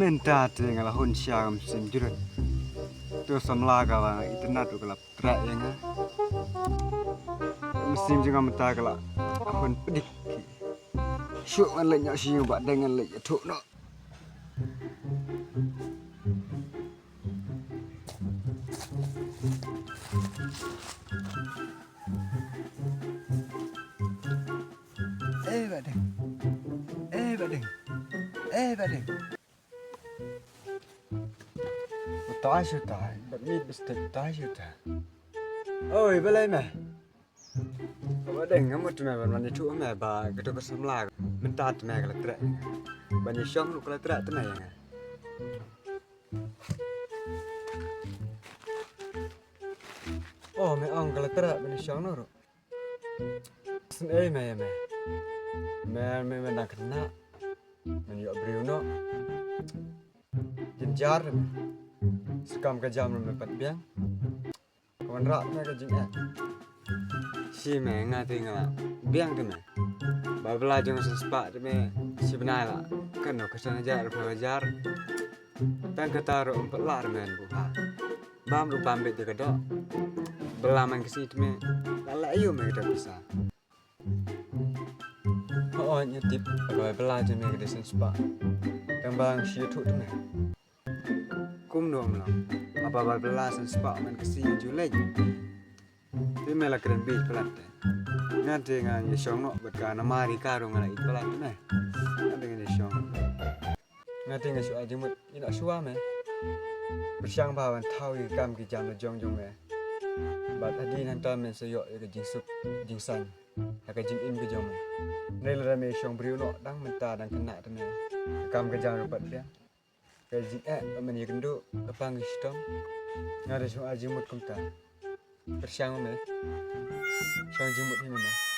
Minta tinggal hun siam sim jurut. Tu samla kawa internet tu kelap terak yang mesim juga minta kelap hun pedik. Syuk man lek nyak siu bak dengan lek tuk no. Badeng. Badeng. Badeng. Tai siu tai, bat mit bestek tai siu tai. Oi, balai meh. Badeng ngamut meh ban ni tuk meh ba ketuk samla. Minta meh kelap terak. Ban ni syong lu kelap terak tu meh yang. Oh, me ang kelap terak ban ni syong no. Sen meh ya meh. Me nak kena. Men yo Bruno. Jenjar. Sekam ke jam me pat biang. Kawan rak me ke jing. Si me ngati ngala. Biang tu me. Ba bela jong sespak tu me. Si benai la. Kan no kesan ajar belajar. Dan kata ro empat lar men bu. Bam lu pambet de kedok. Belaman ke situ me. Lala ayo me kita bisa. Oh, nyetip kalau belajar me ke desen spa. Yang bang si tu me. Kum nom lah. Apa belajar spa men ke si julai. Ti me la keren bi pelat. Ngati ngan ye syong no bet kana mari karo ngala it pelat me. Ngati ngan ye syong. Ngati ngan su ajimut ina suwa me. Bersyang bawan tahu kam ki jam jong me. Bat adi nan ta men sayok ke jing sup jing san. Ka jing im ke jong me. Nel ra me syong Bruno dang menta dang kena tu me. Kam ke jam pat dia. Ke jing men ye kendu kepang istom. Ngade su ajimut kumta. Bersyang me. Syong jimut ni me.